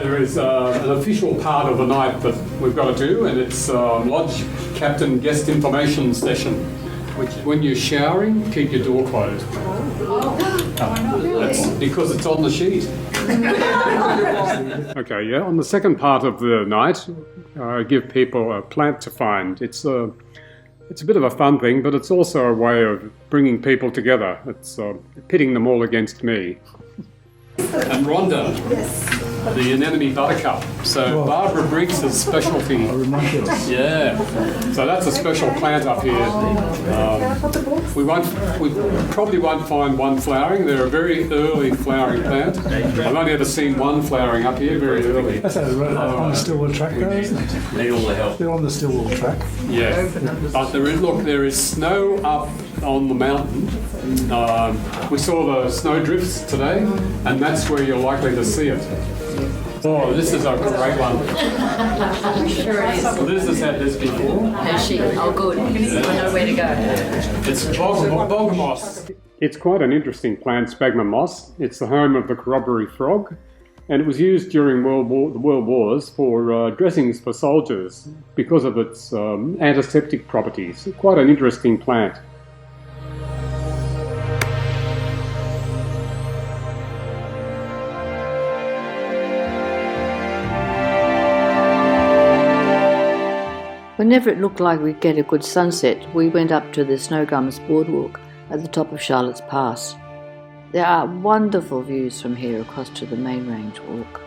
There is an official part of the night that we've got to do, and it's Lodge Captain Guest Information Session, which when you're showering, keep your door closed. That's because it's on the sheet. Okay, yeah, on the second part of the night, I give people a plant to find. It's a bit of a fun thing, but it's also a way of bringing people together. It's pitting them all against me. And Rhonda, the anemone buttercup. So Barbara Briggs's specialty. Yeah. So that's a special plant up here. We probably won't find one flowering. They're a very early flowering plant. I've only ever seen one flowering up here very early. That's on the Stillwell track though, isn't it? Need all the help. They're on the Stillwell track. Yeah. But there is snow up on the mountain. We saw the snow drifts today, and that's where you're likely to see it. Oh, this is a great one. Sure it is. Liz has had this before. Has she? Oh, good. I know where to go. It's bog moss. It's quite an interesting plant, sphagnum moss. It's the home of the corroboree frog, and it was used during the World Wars for dressings for soldiers because of its antiseptic properties. Quite an interesting plant. Whenever it looked like we'd get a good sunset, we went up to the Snowgums boardwalk at the top of Charlotte's Pass. There are wonderful views from here across to the main range walk.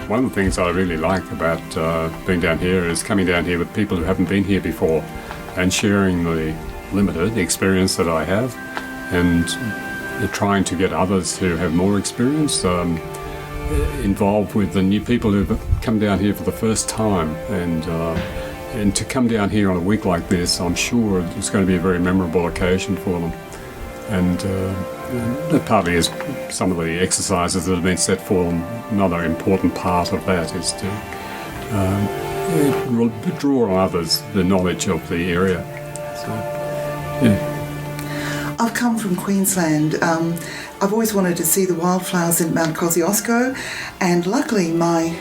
One of the things I really like about being down here is coming down here with people who haven't been here before and sharing the limited experience that I have and trying to get others who have more experience involved with the new people who've come down here for the first time. And to come down here on a week like this, I'm sure it's going to be a very memorable occasion for them. And that partly is some of the exercises that have been set for them. Another important part of that is to draw on others the knowledge of the area. So, yeah. I've come from Queensland. I've always wanted to see the wildflowers in Mount Kosciuszko, and luckily my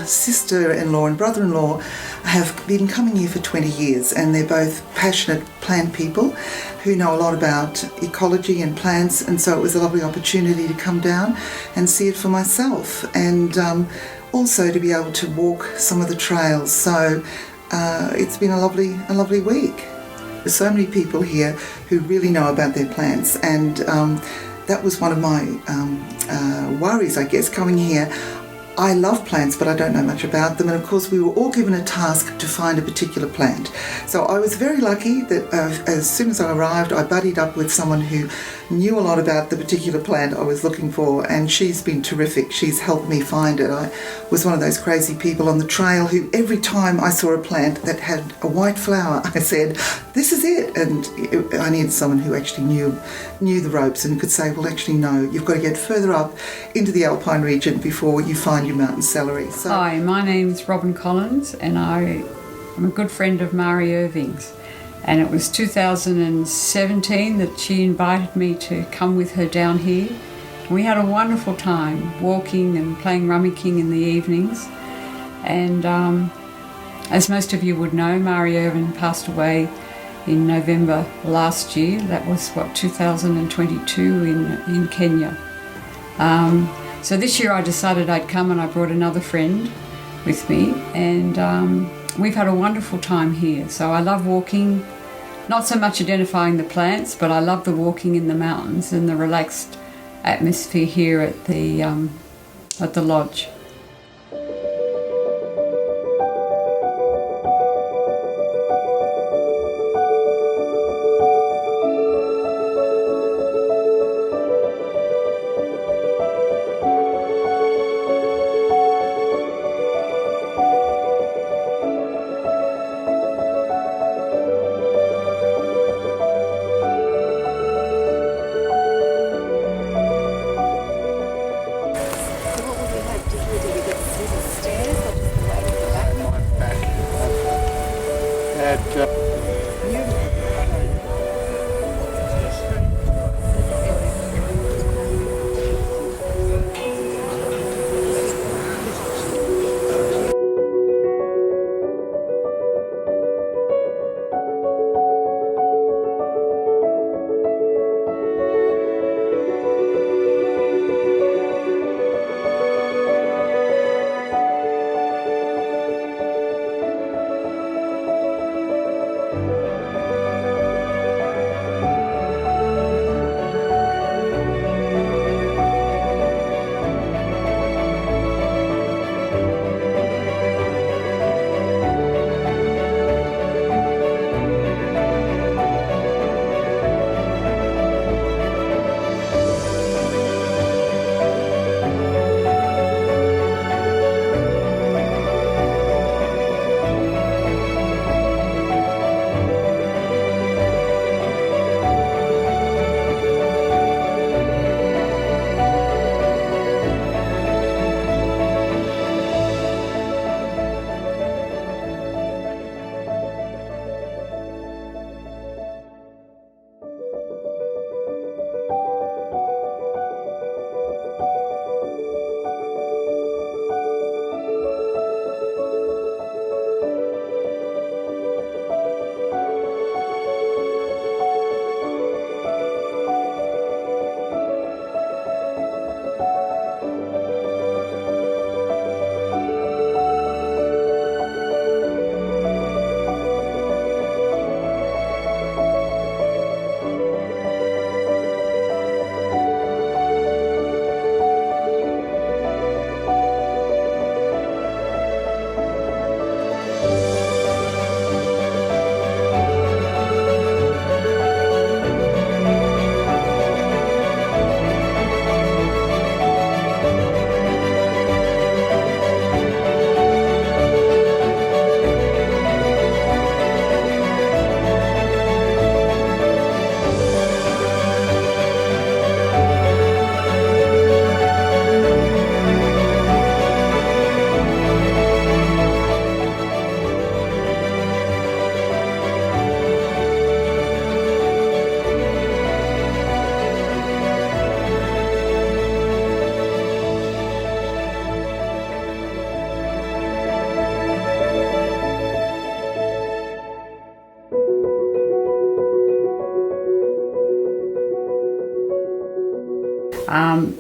sister-in-law and brother-in-law have been coming here for 20 years, and they're both passionate plant people who know a lot about ecology and plants, and so it was a lovely opportunity to come down and see it for myself, and also to be able to walk some of the trails. So it's been a lovely week. There's so many people here who really know about their plants, and that was one of my worries, I guess, coming here. I love plants, but I don't know much about them, and of course we were all given a task to find a particular plant. So I was very lucky that as soon as I arrived, I buddied up with someone who knew a lot about the particular plant I was looking for, and she's been terrific. She's helped me find it. I was one of those crazy people on the trail who every time I saw a plant that had a white flower, I said, this is it, and I needed someone who actually knew the ropes and could say, well, actually no, you've got to get further up into the alpine region before you find your mountain celery. So, hi, my name's Robin Collins, and I'm a good friend of Mari Irving's, and it was 2017 that she invited me to come with her down here. We had a wonderful time walking and playing rummy king in the evenings, and as most of you would know, Mari Irving passed away in November last year. That was, 2022 in Kenya. So this year I decided I'd come, and I brought another friend with me, and we've had a wonderful time here. So I love walking, not so much identifying the plants, but I love the walking in the mountains and the relaxed atmosphere here at the lodge.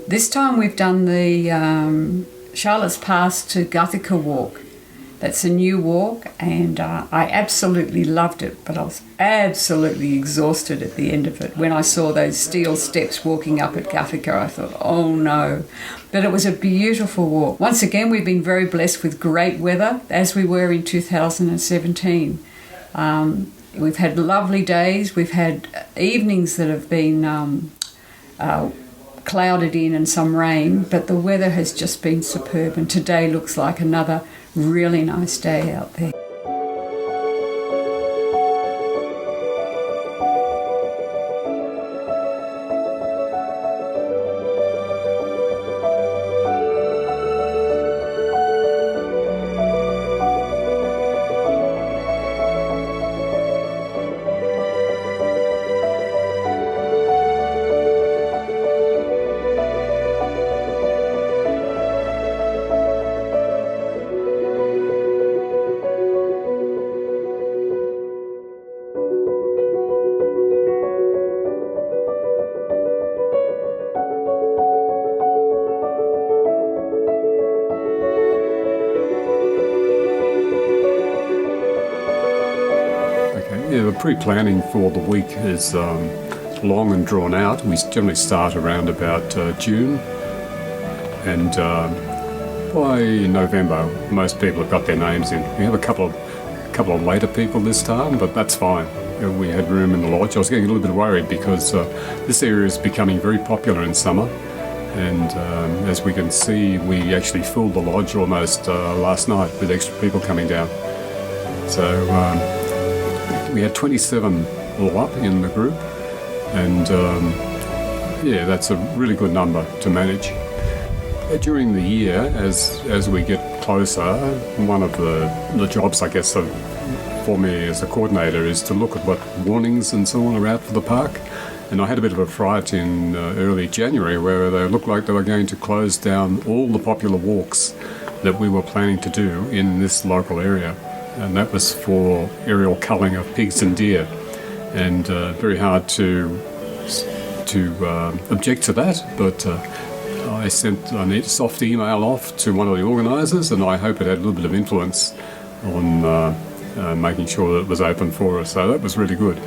This time we've done the Charlotte's Pass to Guthica walk. That's a new walk, and I absolutely loved it, but I was absolutely exhausted at the end of it. When I saw those steel steps walking up at Guthica, I thought, oh no. But it was a beautiful walk. Once again, we've been very blessed with great weather, as we were in 2017. We've had lovely days. We've had evenings that have been clouded in and some rain, but the weather has just been superb, and today looks like another really nice day out there. Yeah, the pre-planning for the week is long and drawn out. We generally start around about June, and by November, most people have got their names in. We have a couple of later people this time, but that's fine. We had room in the lodge. I was getting a little bit worried because this area is becoming very popular in summer, and as we can see, we actually filled the lodge almost last night with extra people coming down. So we had 27 all up in the group, and yeah, that's a really good number to manage. During the year, as we get closer, one of the jobs, I guess, for me as a coordinator is to look at what warnings and so on are out for the park. And I had a bit of a fright in early January where they looked like they were going to close down all the popular walks that we were planning to do in this local area. And that was for aerial culling of pigs and deer. And very hard to object to that, but I sent a neat soft email off to one of the organisers, and I hope it had a little bit of influence on making sure that it was open for us. So that was really good.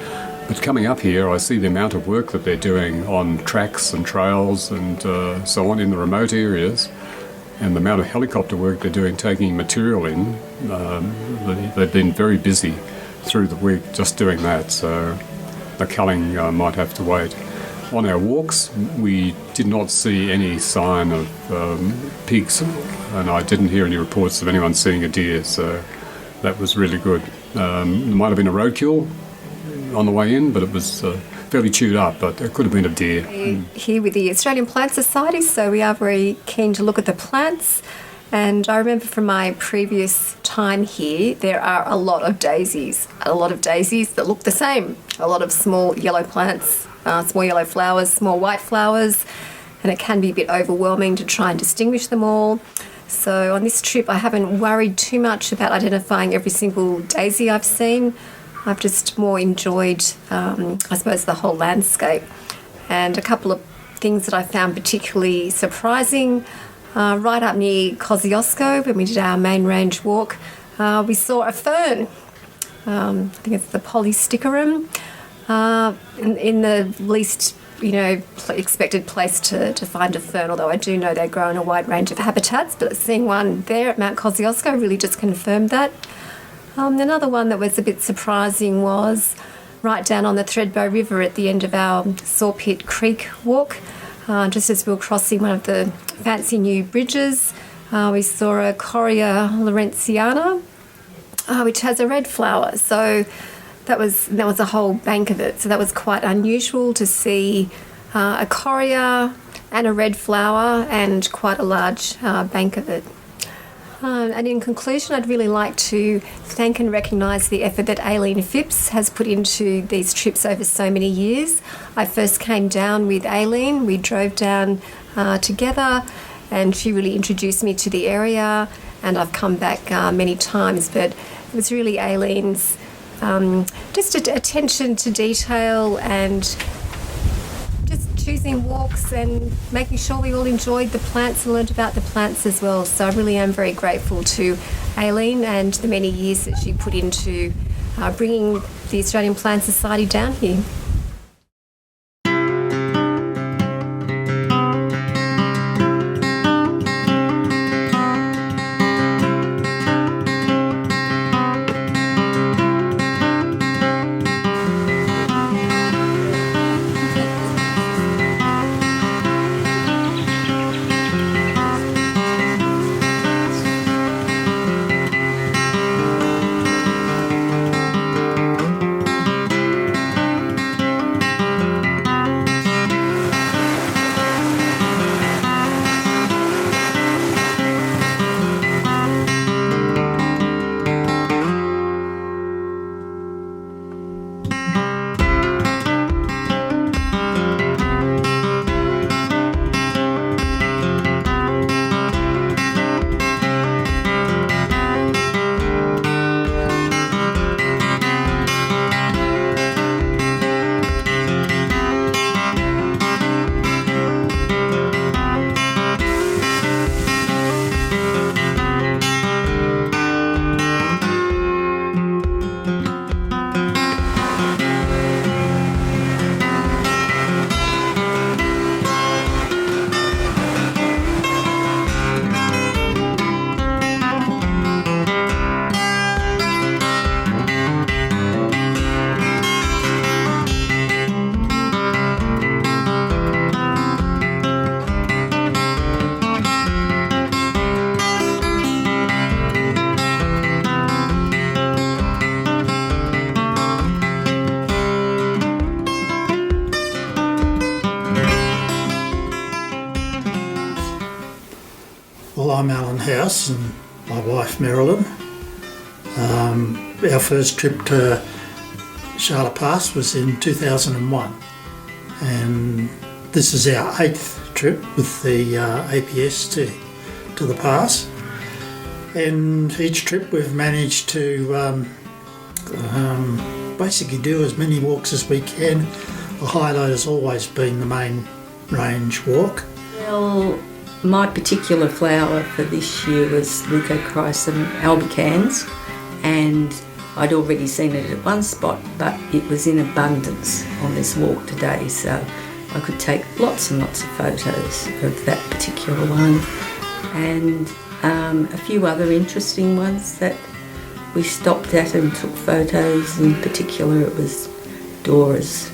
But coming up here, I see the amount of work that they're doing on tracks and trails and so on in the remote areas, and the amount of helicopter work they're doing taking material in. They've been very busy through the week just doing that, so the culling might have to wait. On our walks, we did not see any sign of pigs, and I didn't hear any reports of anyone seeing a deer, so that was really good. There might have been a roadkill on the way in, but it was fairly chewed up, but it could have been a deer. We're here with the Australian Plant Society, so we are very keen to look at the plants. And I remember from my previous time here, there are a lot of daisies that look the same. A lot of small yellow plants, small yellow flowers, small white flowers, and it can be a bit overwhelming to try and distinguish them all. So on this trip, I haven't worried too much about identifying every single daisy I've seen. I've just more enjoyed, I suppose, the whole landscape. And a couple of things that I found particularly surprising. Right up near Kosciuszko, when we did our main range walk, we saw a fern. I think it's the Polysticerum, in the least, expected place to find a fern, although I do know they grow in a wide range of habitats, but seeing one there at Mount Kosciuszko really just confirmed that. Another one that was a bit surprising was right down on the Threadbow River at the end of our Sawpit Creek walk. Just as we were crossing one of the fancy new bridges, we saw a Coria lawrenceana, which has a red flower. So that was a whole bank of it. So that was quite unusual to see a Coria and a red flower and quite a large bank of it. And in conclusion, I'd really like to thank and recognise the effort that Aileen Phipps has put into these trips over so many years. I first came down with Aileen. We drove down together, and she really introduced me to the area, and I've come back many times. But it was really Aileen's just attention to detail and choosing walks and making sure we all enjoyed the plants and learned about the plants as well. So I really am very grateful to Aileen and the many years that she put into bringing the Australian Plant Society down here. Alice and my wife Marilyn. Our first trip to Charlotte Pass was in 2001, and this is our 8th trip with the APS to the pass. And each trip we've managed to basically do as many walks as we can. The highlight has always been the main range walk. Well, my particular flower for this year was Leucochrysum albicans, and I'd already seen it at one spot, but it was in abundance on this walk today, so I could take lots and lots of photos of that particular one, and a few other interesting ones that we stopped at and took photos. In particular, it was Dora's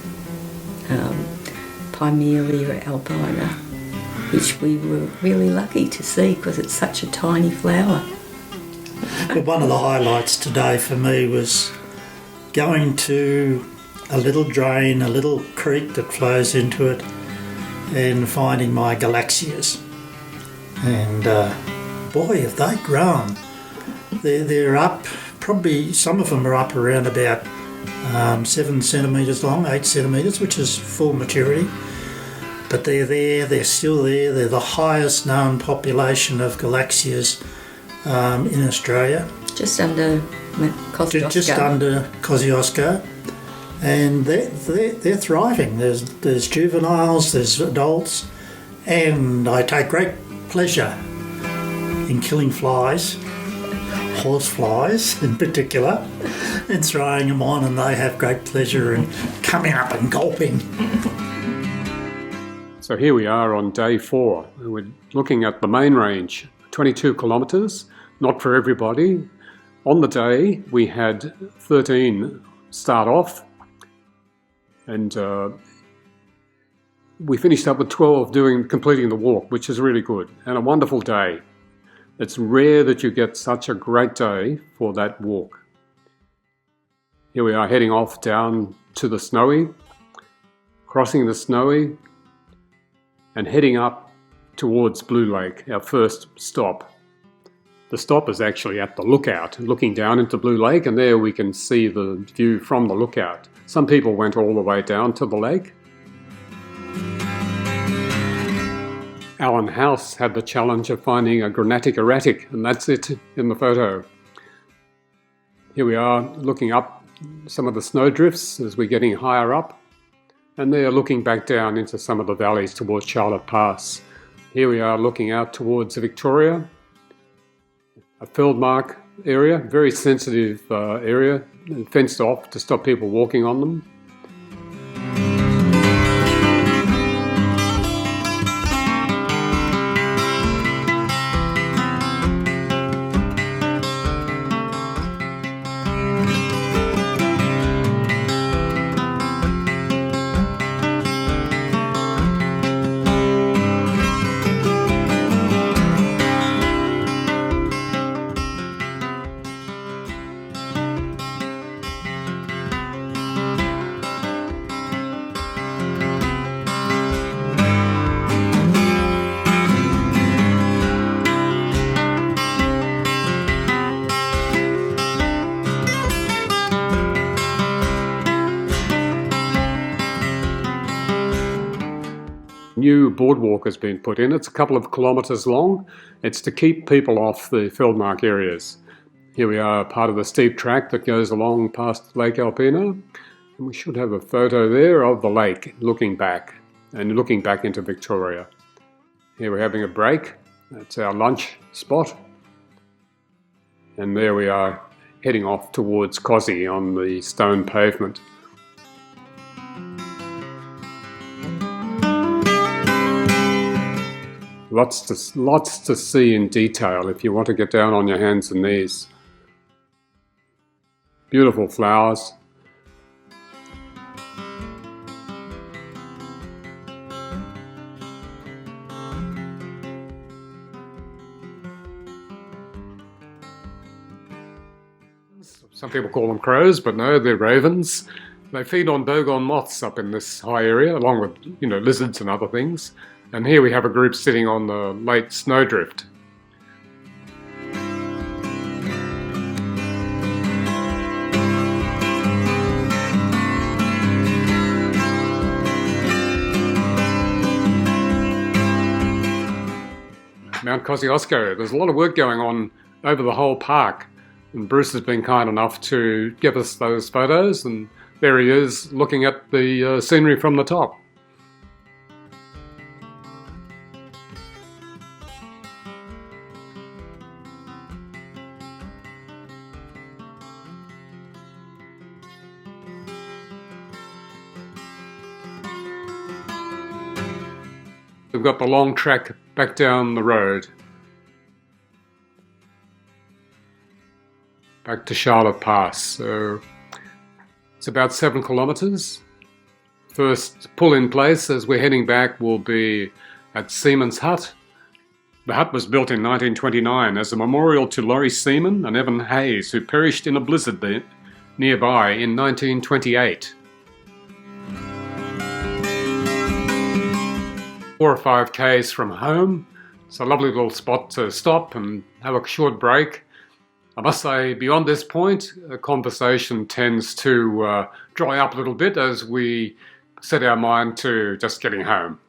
Pimelia alpina, which we were really lucky to see because it's such a tiny flower. But one of the highlights today for me was going to a little drain, a little creek that flows into it, and finding my galaxias. And boy, have they grown. They're up, probably some of them are up around about 7 centimetres long, 8 centimetres, which is full maturity. But they're there, they're still there. They're the highest known population of galaxias in Australia. Just under Kosciuszko. Just under Kosciuszko. And they're thriving. There's juveniles, there's adults, and I take great pleasure in killing flies, horse flies in particular, and throwing them on, and they have great pleasure in coming up and gulping. So here we are on day 4. We're looking at the main range, 22 kilometres, not for everybody. On the day we had 13 start off, and we finished up with 12 completing the walk, which is really good, and a wonderful day. It's rare that you get such a great day for that walk. Here we are heading off down to the Snowy, crossing the Snowy, and heading up towards Blue Lake, our first stop. The stop is actually at the lookout, looking down into Blue Lake, and there we can see the view from the lookout. Some people went all the way down to the lake. Alan House had the challenge of finding a granitic erratic, and that's it in the photo. Here we are looking up some of the snowdrifts as we're getting higher up, and they are looking back down into some of the valleys towards Charlotte Pass. Here we are looking out towards Victoria, a Feldmark area, very sensitive area, fenced off to stop people walking on them. New boardwalk has been put in. It's a couple of kilometres long. It's to keep people off the Feldmark areas. Here we are, part of the steep track that goes along past Lake Alpina. And we should have a photo there of the lake looking back and looking back into Victoria. Here we're having a break. That's our lunch spot. And there we are heading off towards Kosci on the stone pavement. Lots to see in detail if you want to get down on your hands and knees. Beautiful flowers. Some people call them crows, but no, they're ravens. They feed on bogon moths up in this high area, along with, lizards and other things. And here we have a group sitting on the late snowdrift. Mount Kosciuszko. There's a lot of work going on over the whole park, and Bruce has been kind enough to give us those photos, and there he is looking at the scenery from the top. We've got the long track back down the road, back to Charlotte Pass. So it's about 7 kilometres. First pull-in place as we're heading back will be at Seaman's Hut. The hut was built in 1929 as a memorial to Laurie Seaman and Evan Hayes, who perished in a blizzard nearby in 1928. 4 or 5 k's from home. It's a lovely little spot to stop and have a short break. I must say, beyond this point, the conversation tends to dry up a little bit as we set our mind to just getting home.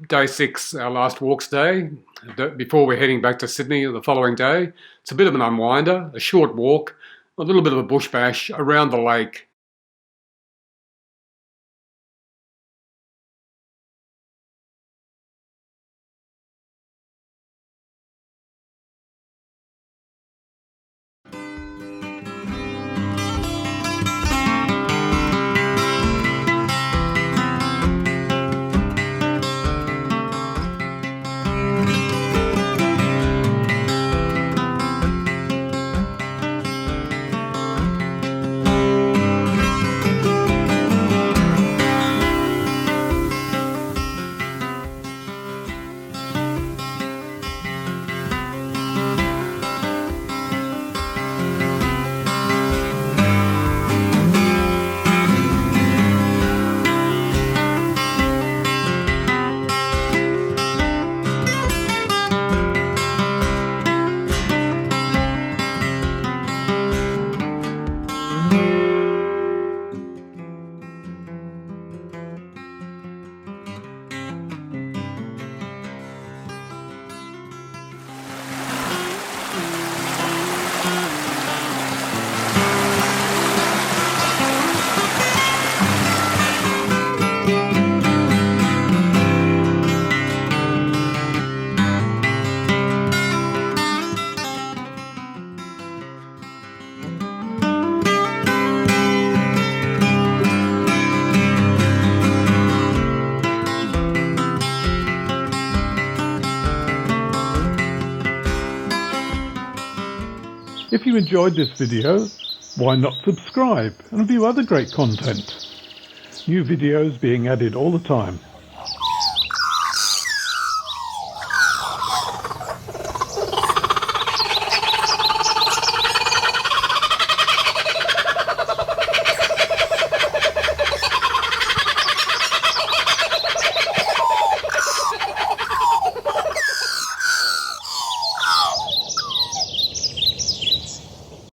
Day 6, our last walks day, before we're heading back to Sydney the following day. It's a bit of an unwinder, a short walk, a little bit of a bush bash around the lake. If you enjoyed this video, why not subscribe and view other great content? New videos being added all the time.